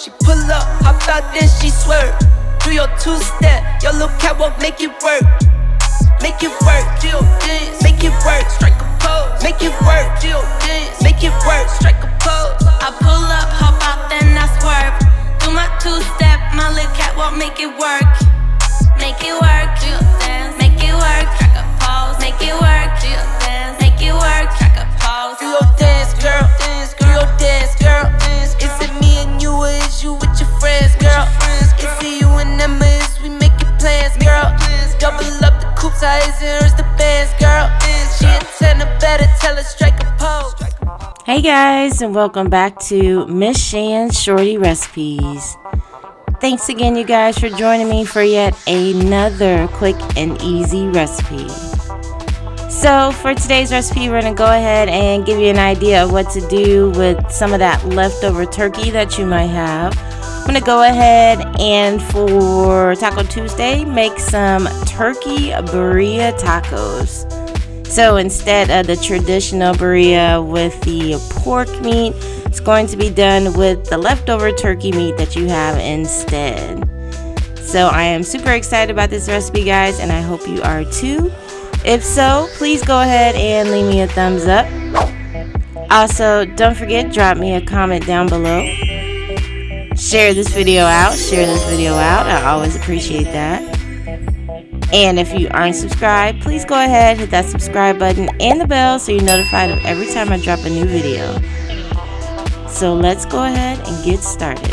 She pull up, hop out, then she swerve. Do your two-step, your little catwalk, make it work. Make it work, Jill dance, make it work, strike a pose. Make it work, Jill dance, make it work, strike a pose. I pull up, hop out, then I swerve. Do my two-step, my little catwalk, make it work. Make it work, Jill dance, make it work, strike a pose. Make it work, Jill dance, make it work, strike a pose. Do your dance, girl, do your dance, girl. Is it me and you, or is you with your friends, girl? Is it you and them, or is we making plans, girl? Double up the coupe size and hers the bands, girl. She a 10, better tell her strike a pose. Hey guys, and welcome back to Miss Shan's Shorty Recipes. Thanks again, you guys, for joining me for yet another quick and easy recipe. So for today's recipe, we're going to go ahead and give you an idea of what to do with some of that leftover turkey that you might have. I'm going to go ahead and for Taco Tuesday, make some turkey birria tacos. So instead of the traditional birria with the pork meat, it's going to be done with the leftover turkey meat that you have instead. So I am super excited about this recipe, guys, and I hope you are too. If so, please go ahead and leave me a thumbs up. Also, don't forget, drop me a comment down below. Share this video out. I always appreciate that. And if you aren't subscribed, please go ahead, hit that subscribe button and the bell so you're notified of every time I drop a new video. So let's go ahead and get started.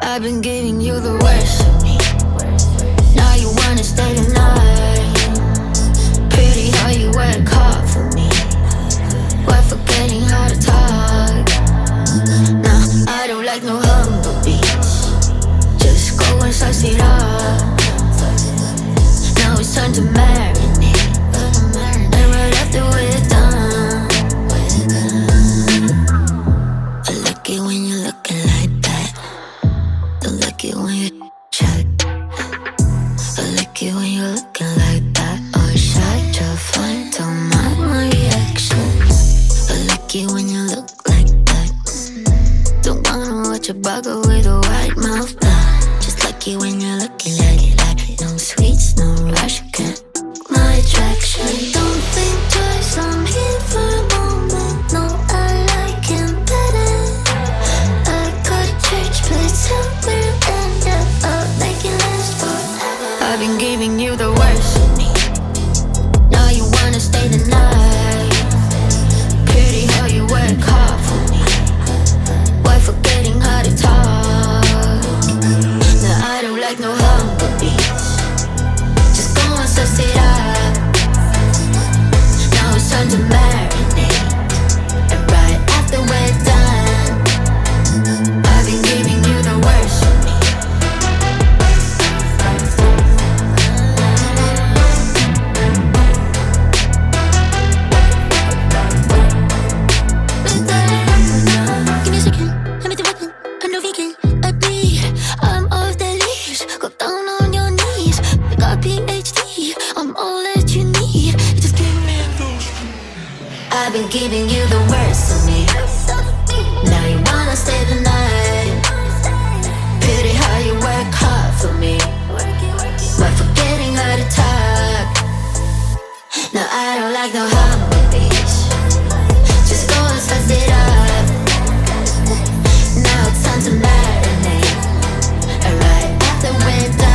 I've been giving you the worst of me. Now you wanna stay the night. Pretty how you work hard for me. We're forgetting how to talk. Nah, I don't like no humble beats. Just go and suss it up. Now it's time to marinate. And right after we're done, I like it when you're looking like that. Don't like it when you check. I like it when you're looking like that. Or shy to find, don't mind my reactions. I like it when you look like that. Don't wanna watch a bugger with a white mouth. Just like it when you're looking like it. No sweets, no rush, can't my attraction. Don't think twice, I'm here for a moment. No, I like him better. I got a church place out where it ended up making last forever. I've been giving you the worst of me. Now you wanna stay the night. Pretty how you work hard for me. Why forgetting how to talk? Now I don't like no humble beats. Just go and suss it up. time to marinate. And right after we're done, I've been giving you the worst of me. Give me a second, I'm at the weapon, I'm no vegan, I bleed, I'm off the leash. Go down on your knees, I got PhD, I'm all that you need. Just give me those. I've been giving you the worst of me. Now you wanna stay the night. Pity how you work hard for me, but forgetting how to talk. No, I don't like no humble beach. Just go and spice it up. Now it's time to marinate. And right after we're done,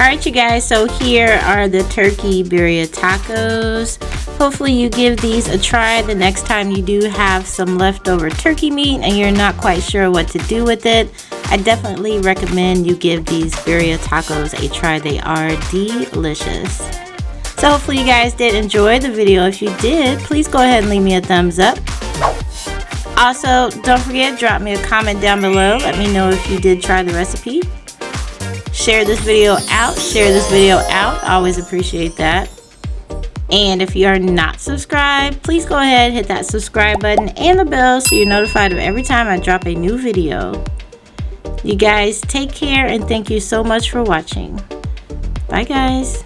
Alright you guys, so here are the turkey birria tacos. Hopefully you give these a try the next time you do have some leftover turkey meat and you're not quite sure what to do with it. I definitely recommend you give these birria tacos a try. They are delicious. So hopefully you guys did enjoy the video. If you did, please go ahead and leave me a thumbs up. Also, don't forget, drop me a comment down below. Let me know if you did try the recipe. Share this video out. I always appreciate that. And if you are not subscribed, please go ahead, hit that subscribe button and the bell so you're notified of every time I drop a new video. You guys take care and thank you so much for watching. Bye guys.